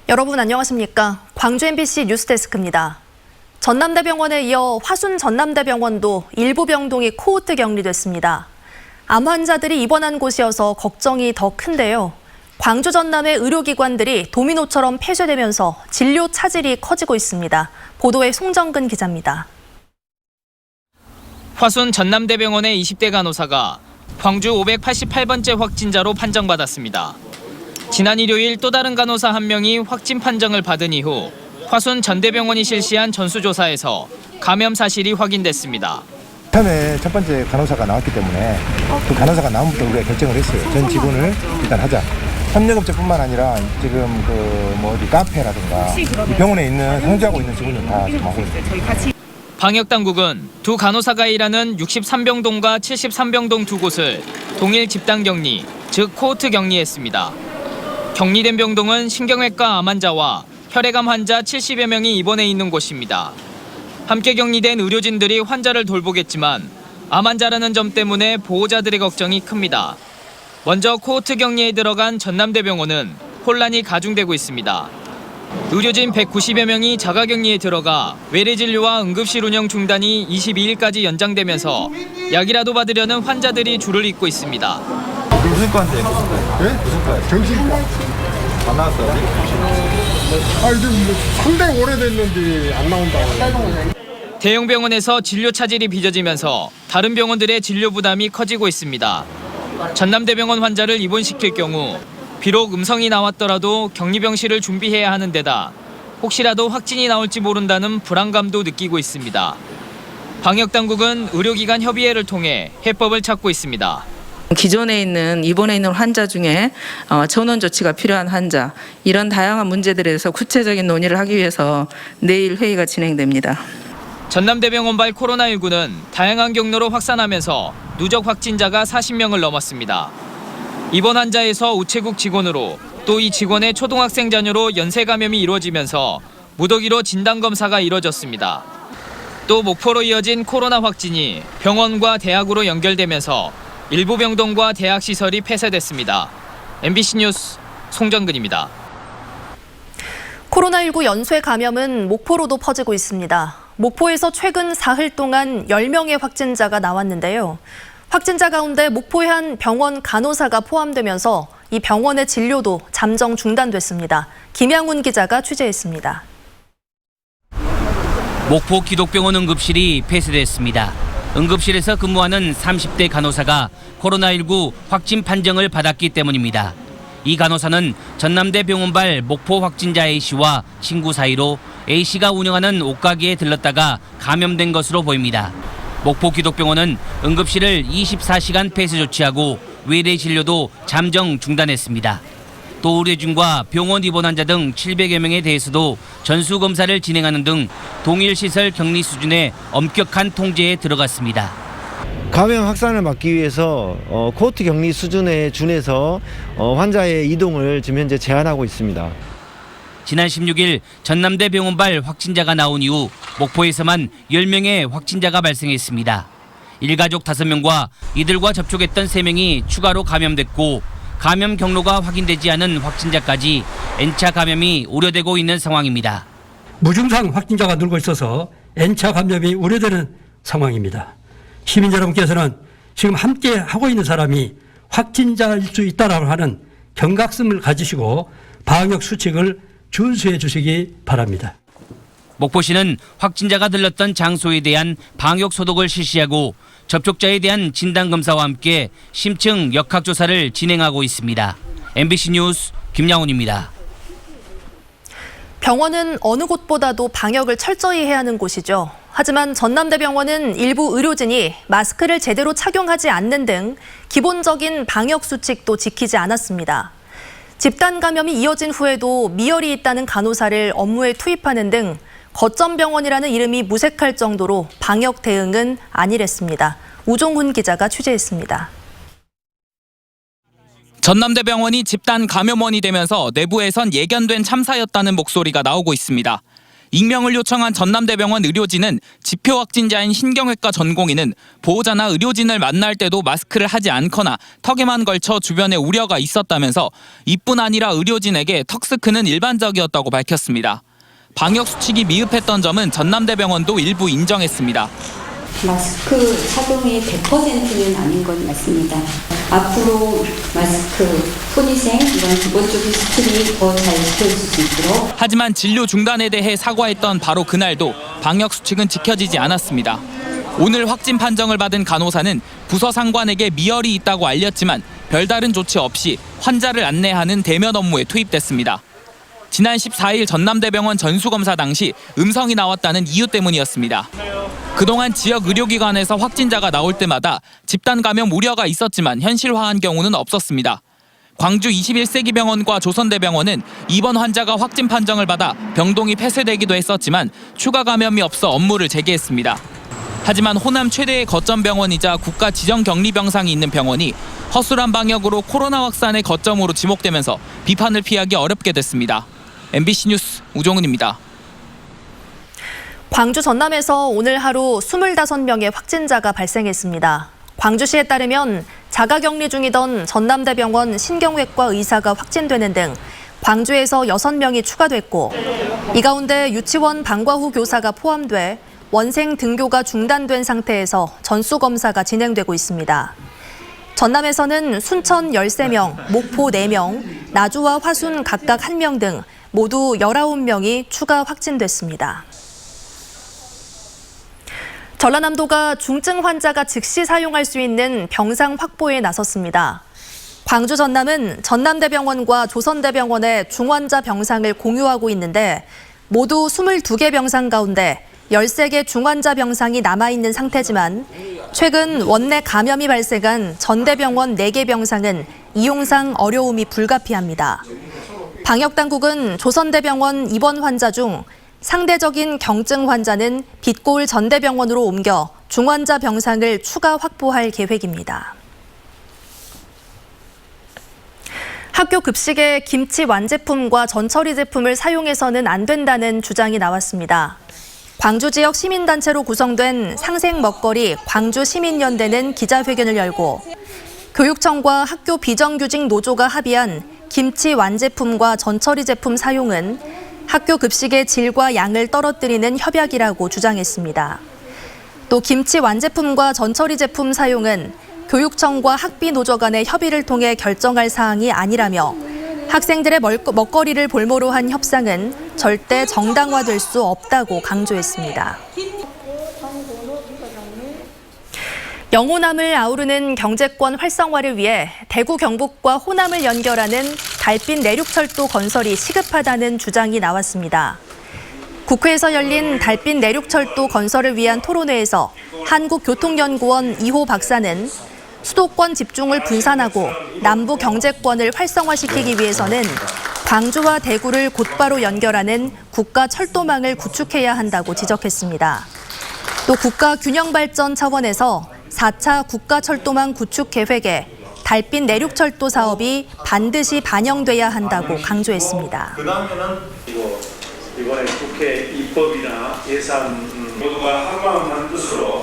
여러분 안녕하십니까? 광주 MBC 뉴스데스크입니다. 전남대병원에 이어 화순 전남대병원도 일부 병동이 코호트 격리됐습니다. 암 환자들이 입원한 곳이어서 걱정이 더 큰데요. 광주 전남의 의료기관들이 도미노처럼 폐쇄되면서 진료 차질이 커지고 있습니다. 보도에 송정근 기자입니다. 화순 전남대병원의 20대 간호사가 광주 588번째 확진자로 판정받았습니다. 지난 일요일 또 다른 간호사 한 명이 확진 판정을 받은 이후 화순 전대병원이 실시한 전수조사에서 감염 사실이 확인됐습니다. 처음에 첫 번째 간호사가 나왔기 때문에 그 간호사가 나온부터 우리가 결정을 했어요. 전 직원을 일단 하자. 협력업체뿐만 아니라 지금 어디 카페라든가 이 병원에 있는 상주하고 있는 직원들 다 지금 하고 있습니다. 방역당국은 두 간호사가 일하는 63병동과 73병동 두 곳을 동일 집단 격리, 즉 코호트 격리했습니다. 격리된 병동은 신경외과 암 환자와 혈액암 환자 70여 명이 입원해 있는 곳입니다. 함께 격리된 의료진들이 환자를 돌보겠지만 암 환자라는 점 때문에 보호자들의 걱정이 큽니다. 먼저 코호트 격리에 들어간 전남대병원은 혼란이 가중되고 있습니다. 의료진 190여 명이 자가격리에 들어가 외래진료와 응급실 운영 중단이 22일까지 연장되면서 약이라도 받으려는 환자들이 줄을 잇고 있습니다. 무슨 과인데? 네? 무슨 과? 정신과. 안 나왔어요? 지금 상당히 오래됐는데 안 나온다고. 대형 병원에서 진료 차질이 빚어지면서 다른 병원들의 진료 부담이 커지고 있습니다. 전남대병원 환자를 입원시킬 경우 비록 음성이 나왔더라도 격리병실을 준비해야 하는 데다 혹시라도 확진이 나올지 모른다는 불안감도 느끼고 있습니다. 방역당국은 의료기관 협의회를 통해 해법을 찾고 있습니다. 기존에 있는 입원해 있는 환자 중에 전원 조치가 필요한 환자, 이런 다양한 문제들에 대해서 구체적인 논의를 하기 위해서 내일 회의가 진행됩니다. 전남대병원발 코로나19는 다양한 경로로 확산하면서 누적 확진자가 40명을 넘었습니다. 입원 환자에서 우체국 직원으로 또 이 직원의 초등학생 자녀로 연쇄 감염이 이루어지면서 무더기로 진단검사가 이뤄졌습니다. 또 목포로 이어진 코로나 확진이 병원과 대학으로 연결되면서 일부 병동과 대학 시설이 폐쇄됐습니다. MBC 뉴스 송정근입니다. 코로나19 연쇄 감염은 목포로도 퍼지고 있습니다. 목포에서 최근 사흘 동안 10명의 확진자가 나왔는데요. 확진자 가운데 목포의 한 병원 간호사가 포함되면서 이 병원의 진료도 잠정 중단됐습니다. 김양훈 기자가 취재했습니다. 목포 기독병원 응급실이 폐쇄됐습니다. 응급실에서 근무하는 30대 간호사가 코로나19 확진 판정을 받았기 때문입니다. 이 간호사는 전남대 병원발 목포 확진자 A씨와 친구 사이로 A씨가 운영하는 옷가게에 들렀다가 감염된 것으로 보입니다. 목포 기독병원은 응급실을 24시간 폐쇄 조치하고 외래 진료도 잠정 중단했습니다. 또 의료진과 병원 입원 환자 등 700여 명에 대해서도 전수검사를 진행하는 등 동일 시설 격리 수준의 엄격한 통제에 들어갔습니다. 감염 확산을 막기 위해서 코호트 격리 수준에 준해서 환자의 이동을 지금 현재 제한하고 있습니다. 지난 16일 전남대 병원발 확진자가 나온 이후 목포에서만 10명의 확진자가 발생했습니다. 일가족 5명과 이들과 접촉했던 3명이 추가로 감염됐고 감염 경로가 확인되지 않은 확진자까지 N차 감염이 우려되고 있는 상황입니다. 무증상 확진자가 늘고 있어서 N차 감염이 우려되는 상황입니다. 시민 여러분께서는 지금 함께 하고 있는 사람이 확진자일 수 있다라고 하는 경각심을 가지시고 방역 수칙을 준수해 주시기 바랍니다. 목포시는 확진자가 들렀던 장소에 대한 방역 소독을 실시하고 접촉자에 대한 진단검사와 함께 심층 역학조사를 진행하고 있습니다. MBC 뉴스 김양훈입니다. 병원은 어느 곳보다도 방역을 철저히 해야 하는 곳이죠. 하지만 전남대병원은 일부 의료진이 마스크를 제대로 착용하지 않는 등 기본적인 방역 수칙도 지키지 않았습니다. 집단 감염이 이어진 후에도 미열이 있다는 간호사를 업무에 투입하는 등 거점병원이라는 이름이 무색할 정도로 방역 대응은 안일했습니다. 우종훈 기자가 취재했습니다. 전남대병원이 집단 감염원이 되면서 내부에선 예견된 참사였다는 목소리가 나오고 있습니다. 익명을 요청한 전남대병원 의료진은 지표 확진자인 신경외과 전공의는 보호자나 의료진을 만날 때도 마스크를 하지 않거나 턱에만 걸쳐 주변에 우려가 있었다면서 이뿐 아니라 의료진에게 턱스크는 일반적이었다고 밝혔습니다. 방역 수칙이 미흡했던 점은 전남대병원도 일부 인정했습니다. 마스크 착용이 100%는 아닌 건 맞습니다. 앞으로 마스크, 손위생 이런 기본적인 수칙이 더 잘 지켜질 수 있도록. 하지만 진료 중단에 대해 사과했던 바로 그날도 방역 수칙은 지켜지지 않았습니다. 오늘 확진 판정을 받은 간호사는 부서 상관에게 미열이 있다고 알렸지만 별다른 조치 없이 환자를 안내하는 대면 업무에 투입됐습니다. 지난 14일 전남대병원 전수검사 당시 음성이 나왔다는 이유 때문이었습니다. 그동안 지역 의료기관에서 확진자가 나올 때마다 집단 감염 우려가 있었지만 현실화한 경우는 없었습니다. 광주 21세기 병원과 조선대병원은 이번 환자가 확진 판정을 받아 병동이 폐쇄되기도 했었지만 추가 감염이 없어 업무를 재개했습니다. 하지만 호남 최대의 거점 병원이자 국가 지정 격리 병상이 있는 병원이 허술한 방역으로 코로나 확산의 거점으로 지목되면서 비판을 피하기 어렵게 됐습니다. MBC 뉴스 우종은입니다. 광주 전남에서 오늘 하루 25명의 확진자가 발생했습니다. 광주시에 따르면 자가격리 중이던 전남대병원 신경외과 의사가 확진되는 등 광주에서 6명이 추가됐고 이 가운데 유치원 방과 후 교사가 포함돼 원생 등교가 중단된 상태에서 전수검사가 진행되고 있습니다. 전남에서는 순천 13명, 목포 4명, 나주와 화순 각각 1명 등 모두 19명이 추가 확진됐습니다. 전라남도가 중증 환자가 즉시 사용할 수 있는 병상 확보에 나섰습니다. 광주 전남은 전남대병원과 조선대병원의 중환자 병상을 공유하고 있는데 모두 22개 병상 가운데 13개 중환자 병상이 남아있는 상태지만 최근 원내 감염이 발생한 전대병원 4개 병상은 이용상 어려움이 불가피합니다. 방역당국은 조선대병원 입원 환자 중 상대적인 경증 환자는 빛고을 전대병원으로 옮겨 중환자 병상을 추가 확보할 계획입니다. 학교 급식에 김치 완제품과 전처리 제품을 사용해서는 안 된다는 주장이 나왔습니다. 광주 지역 시민단체로 구성된 상생먹거리 광주시민연대는 기자회견을 열고 교육청과 학교 비정규직 노조가 합의한 김치 완제품과 전처리 제품 사용은 학교 급식의 질과 양을 떨어뜨리는 협약이라고 주장했습니다. 또 김치 완제품과 전처리 제품 사용은 교육청과 학비 노조 간의 협의를 통해 결정할 사항이 아니라며 학생들의 먹거리를 볼모로 한 협상은 절대 정당화될 수 없다고 강조했습니다. 영호남을 아우르는 경제권 활성화를 위해 대구 경북과 호남을 연결하는 달빛 내륙철도 건설이 시급하다는 주장이 나왔습니다. 국회에서 열린 달빛 내륙철도 건설을 위한 토론회에서 한국교통연구원 이호 박사는 수도권 집중을 분산하고 남부 경제권을 활성화시키기 위해서는 광주와 대구를 곧바로 연결하는 국가 철도망을 구축해야 한다고 지적했습니다. 또 국가 균형 발전 차원에서 4차 국가 철도망 구축 계획에 달빛 내륙철도 사업이 반드시 반영돼야 한다고 강조했습니다. 그다음에는 이번에 국회 입법이나 예산 모두가 한마음한 뜻으로